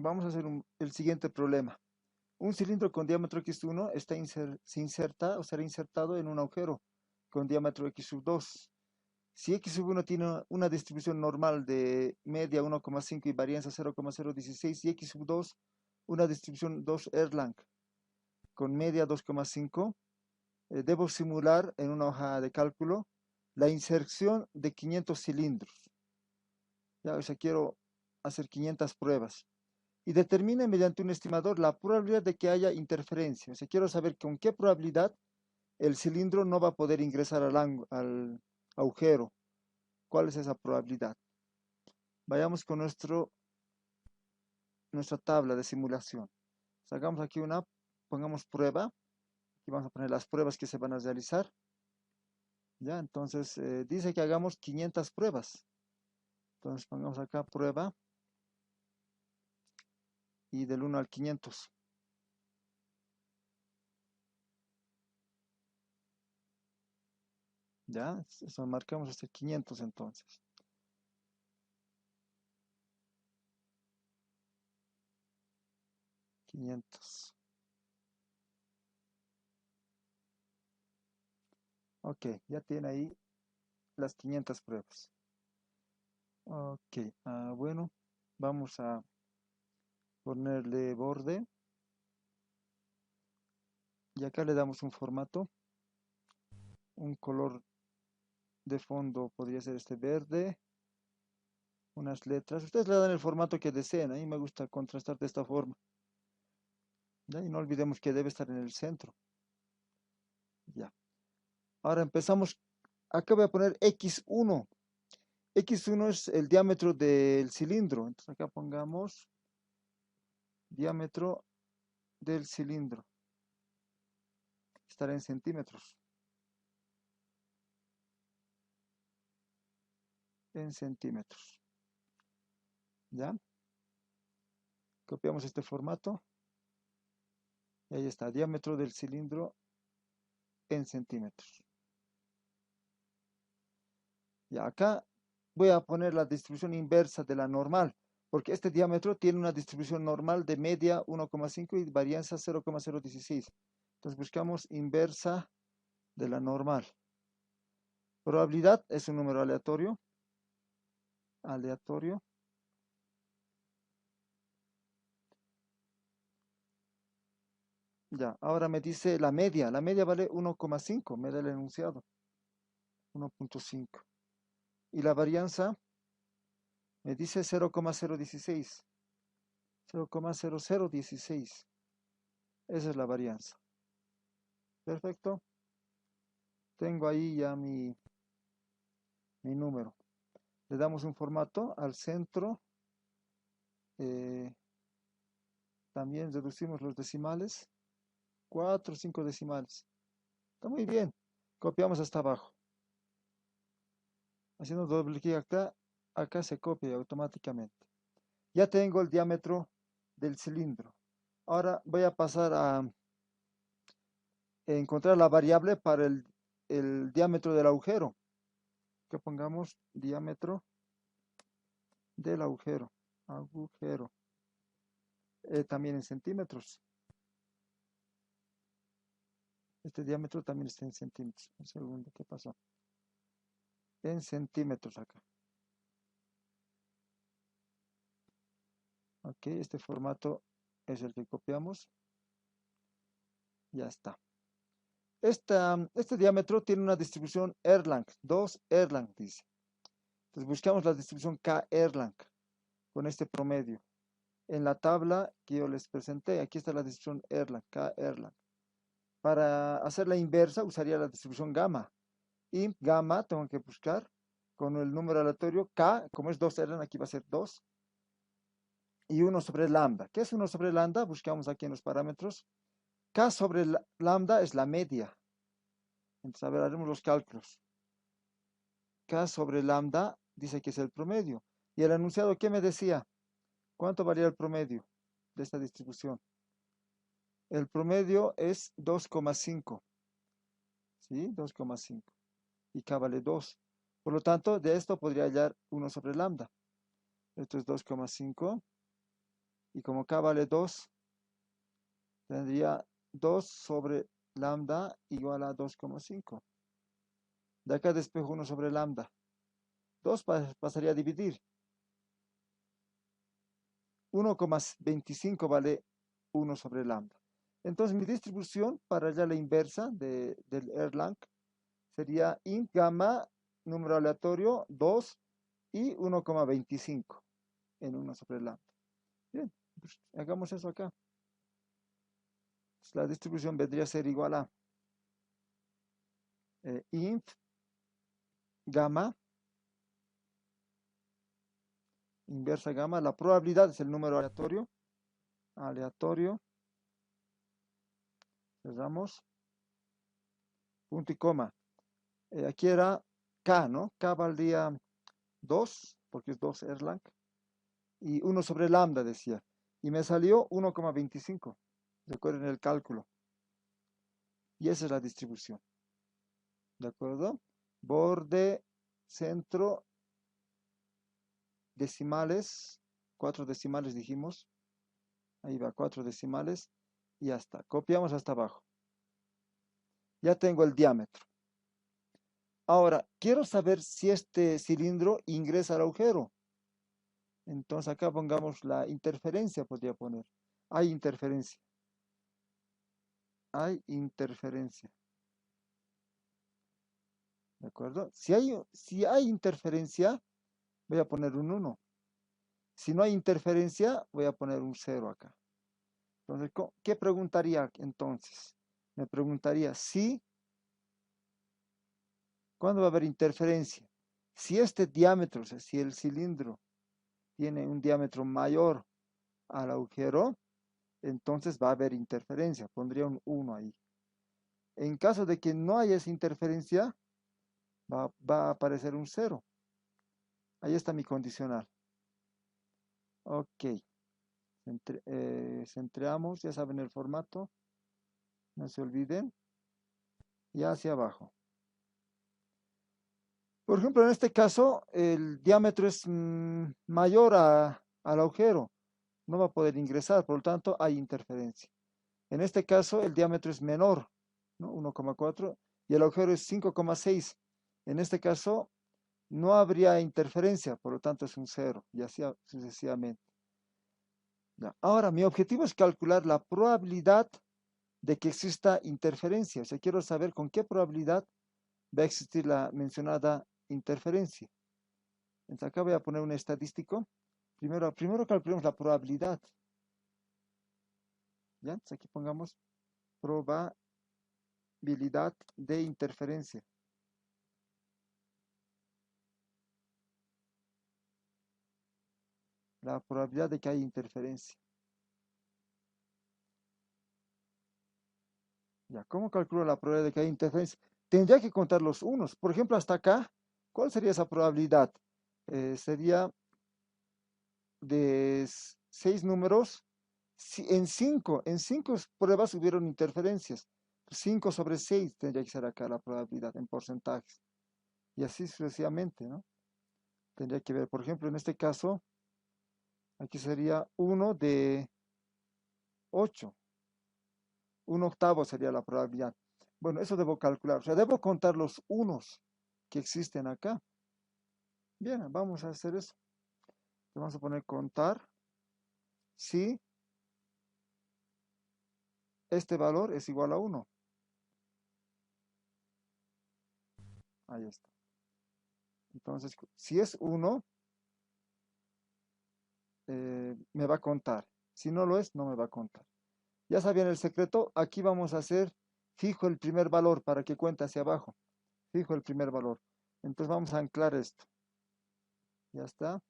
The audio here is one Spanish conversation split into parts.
vamos a hacer el siguiente problema. Un cilindro con diámetro x1 se inserta o será insertado en un agujero con diámetro x sub 2. Si x sub 1 tiene una distribución normal de media 1,5 y varianza 0,016 y x sub 2 una distribución 2 Erlang con media 2,5, debo simular en una hoja de cálculo la inserción de 500 cilindros. Ya, o sea, quiero hacer 500 pruebas. Y determine mediante un estimador la probabilidad de que haya interferencia. O sea, quiero saber con qué probabilidad el cilindro no va a poder ingresar al agujero. ¿Cuál es esa probabilidad? Vayamos con nuestra tabla de simulación. Sacamos aquí pongamos prueba. Aquí vamos a poner las pruebas que se van a realizar. Ya, entonces dice que hagamos 500 pruebas. Entonces pongamos acá prueba y del 1 al 500. Ya, eso marcamos hasta 500 entonces. 500. Ok, ya tiene ahí las 500 pruebas. Ok, bueno, vamos a ponerle borde. Y acá le damos un formato. Un color de fondo podría ser este verde. Unas letras. Ustedes le dan el formato que deseen. A mí me gusta contrastar de esta forma. ¿Ya? Y no olvidemos que debe estar en el centro. Ya. Ahora empezamos. Acá voy a poner X1. X1 es el diámetro del cilindro. Entonces acá pongamos diámetro del cilindro. Estará en centímetros. En centímetros. ¿Ya? Copiamos este formato. Y ahí está, diámetro del cilindro en centímetros. Y acá voy a poner la distribución inversa de la normal, porque este diámetro tiene una distribución normal de media 1,5 y varianza 0,016. Entonces buscamos inversa de la normal. Probabilidad es un número aleatorio. Aleatorio. Ya, ahora me dice la media. La media vale 1,5, me da el enunciado. 1,5. Y la varianza me dice 0,016. 0,0016. Esa es la varianza. Perfecto. Tengo ahí ya mi número. Le damos un formato al centro. eh, También reducimos los decimales. 4 o 5 decimales. Está muy bien. Copiamos hasta abajo. Haciendo doble clic acá, acá se copia automáticamente. Ya tengo el diámetro del cilindro. Ahora voy a pasar a encontrar la variable para el diámetro del agujero. Que pongamos diámetro del agujero. Agujero. También en centímetros. Este diámetro también está en centímetros. Un segundo, ¿qué pasó? En centímetros acá. Ok, este formato es el que copiamos. Ya está. Este diámetro tiene una distribución Erlang, 2 Erlang, dice. Entonces buscamos la distribución K Erlang con este promedio. En la tabla que yo les presenté, aquí está la distribución Erlang, K Erlang. Para hacer la inversa usaría la distribución gamma. Y gamma tengo que buscar con el número aleatorio K, como es 2 Erlang, aquí va a ser 2. Y 1 sobre lambda. ¿Qué es 1 sobre lambda? Buscamos aquí en los parámetros. K sobre lambda es la media. Entonces, a ver, haremos los cálculos. K sobre lambda dice que es el promedio. Y el enunciado, ¿qué me decía? ¿Cuánto varía el promedio de esta distribución? El promedio es 2,5. ¿Sí? 2,5. Y K vale 2. Por lo tanto, de esto podría hallar 1 sobre lambda. Esto es 2,5. Y como K vale 2, tendría 2 sobre lambda igual a 2,5. De acá despejo 1 sobre lambda. 2 pasaría a dividir. 1,25 vale 1 sobre lambda. Entonces mi distribución para hallar la inversa del Erlang sería int gamma, número aleatorio, 2 y 1,25 en 1 sobre lambda. Bien, pues hagamos eso acá. Pues la distribución vendría a ser igual a int gamma, inversa gamma, la probabilidad es el número aleatorio, cerramos, punto y coma. Aquí era K, ¿no? K valdría 2, porque es 2 Erlang, y 1 sobre lambda decía, y me salió 1,25, recuerden el cálculo, y esa es la distribución, ¿de acuerdo? Borde, centro, decimales, 4 decimales dijimos, ahí va, 4 decimales, y ya está, copiamos hasta abajo. Ya tengo el diámetro. Ahora, quiero saber si este cilindro ingresa al agujero. Entonces acá pongamos la interferencia, podría poner. Hay interferencia. Hay interferencia. ¿De acuerdo? Si hay interferencia, voy a poner un 1. Si no hay interferencia, voy a poner un 0 acá. Entonces, ¿qué preguntaría entonces? Me preguntaría si, ¿cuándo va a haber interferencia? Si este diámetro, o sea, si el cilindro tiene un diámetro mayor al agujero, entonces va a haber interferencia. Pondría un 1 ahí. En caso de que no haya esa interferencia, va a aparecer un 0. Ahí está mi condicional. Ok. Centreamos, ya saben el formato. No se olviden. Y hacia abajo. Por ejemplo, en este caso, el diámetro es mayor al agujero. No va a poder ingresar, por lo tanto, hay interferencia. En este caso, el diámetro es menor, ¿no? 1,4 y el agujero es 5,6. En este caso, no habría interferencia, por lo tanto es un 0 y así sucesivamente. Ya. Ahora, mi objetivo es calcular la probabilidad de que exista interferencia. O sea, quiero saber con qué probabilidad va a existir la mencionada interferencia. Entonces, acá voy a poner un estadístico. Primero calculemos la probabilidad. ¿Ya? Entonces, aquí pongamos probabilidad de interferencia. La probabilidad de que haya interferencia. Ya, ¿cómo calculo la probabilidad de que haya interferencia? Tendría que contar los unos. Por ejemplo, hasta acá, ¿cuál sería esa probabilidad? Sería de 6 números. En 5 pruebas hubieron interferencias. 5 sobre 6 tendría que ser acá la probabilidad en porcentajes. Y así sucesivamente, ¿no? Tendría que ver, por ejemplo, en este caso, aquí sería 1 de 8. Un octavo sería la probabilidad. Bueno, eso debo calcular. O sea, debo contar los unos que existen acá. Bien, vamos a hacer eso. Vamos a poner contar si este valor es igual a 1. Ahí está. Entonces, si es 1, me va a contar. Si no lo es, no me va a contar. Ya sabían el secreto. Aquí vamos a hacer fijo el primer valor para que cuente hacia abajo. Fijo el primer valor. Entonces vamos a anclar esto. Ya está.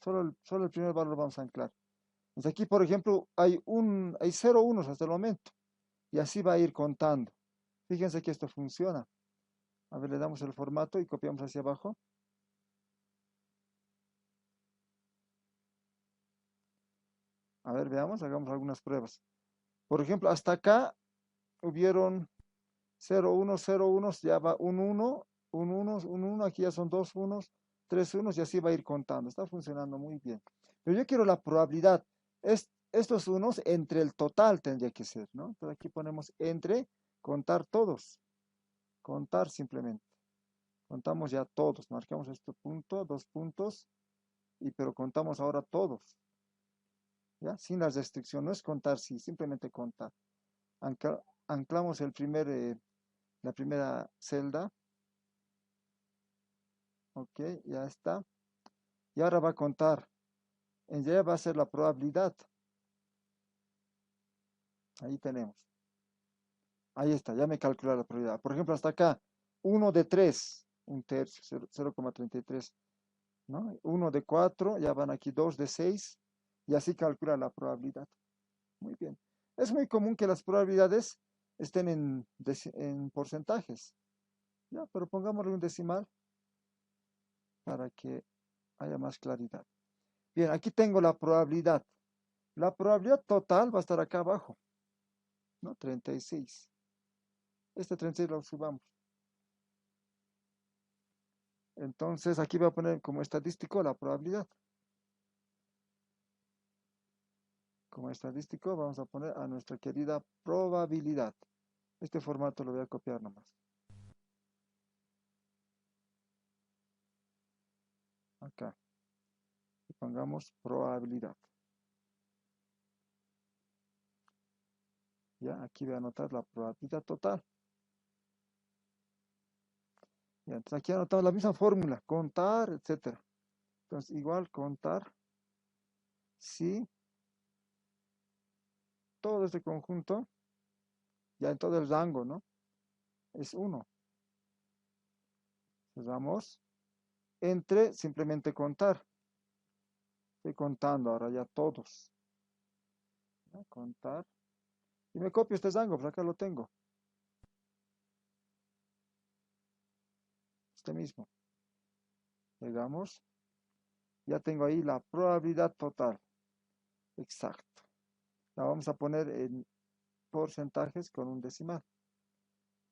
Solo el primer valor vamos a anclar. Entonces aquí, por ejemplo, hay 0 unos hasta el momento. Y así va a ir contando. Fíjense que esto funciona. A ver, le damos el formato y copiamos hacia abajo. A ver, veamos, hagamos algunas pruebas. Por ejemplo, hasta acá hubieron 0, 1, 0, 1, ya va un 1, un 1, un 1, aquí ya son 2 unos, 3 unos y así va a ir contando. Está funcionando muy bien. Pero yo quiero la probabilidad. Estos unos entre el total tendría que ser, ¿no? Entonces aquí ponemos entre, contar todos, contar simplemente. Contamos ya todos, marcamos este punto, 2 puntos, pero contamos ahora todos, ¿ya? Sin las restricciones, no es contar, sí, simplemente contar. Anclamos la primera celda, ok, ya está. Y ahora va a contar, en realidad va a ser la probabilidad. Ahí tenemos. Ahí está, ya me calcula la probabilidad. Por ejemplo, hasta acá, 1 de 3, un tercio, 0,33, ¿no? 1 de 4, ya van aquí 2 de 6, y así calcula la probabilidad. Muy bien. Es muy común que las probabilidades estén en porcentajes, ¿ya? Pero pongámosle un decimal para que haya más claridad. Bien, aquí tengo la probabilidad. La probabilidad total va a estar acá abajo, ¿no? 36. Este 36 lo subamos. Entonces aquí voy a poner como estadístico la probabilidad. Como estadístico vamos a poner a nuestra querida probabilidad. Este formato lo voy a copiar nomás. Acá. Y pongamos probabilidad. Ya, aquí voy a anotar la probabilidad total. Ya, entonces aquí anotamos la misma fórmula, contar, etcétera. Entonces, igual contar si todo este conjunto, ya en todo el rango, ¿no? Es 1. Entonces entre simplemente contar. Estoy contando ahora ya todos. ¿Ya? Contar. Y me copio este rango, pues acá lo tengo. Este mismo. Pegamos. Ya tengo ahí la probabilidad total. Exacto. La vamos a poner en porcentajes con un decimal.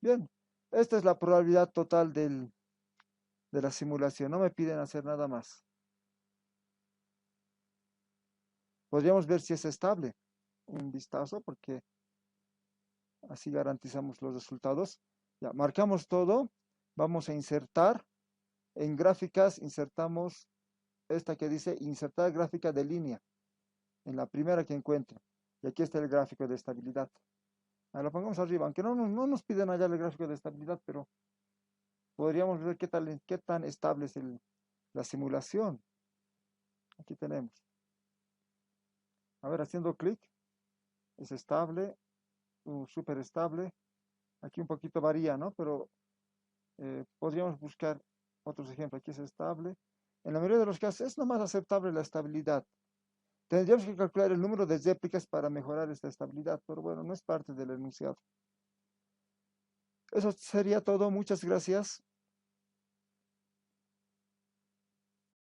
Bien, esta es la probabilidad total de la simulación. No me piden hacer nada más. Podríamos ver si es estable. Un vistazo porque así garantizamos los resultados. Ya, marcamos todo. Vamos a insertar. En gráficas insertamos esta que dice insertar gráfica de línea. En la primera que encuentre. Y aquí está el gráfico de estabilidad. Lo pongamos arriba, aunque no nos piden allá el gráfico de estabilidad, pero podríamos ver qué tan estable es la simulación. Aquí tenemos. A ver, haciendo clic, es estable, súper estable. Aquí un poquito varía, ¿no? Pero podríamos buscar otros ejemplos. Aquí es estable. En la mayoría de los casos es nomás aceptable la estabilidad. Tendríamos que calcular el número de réplicas para mejorar esta estabilidad, pero bueno, no es parte del enunciado. Eso sería todo. Muchas gracias.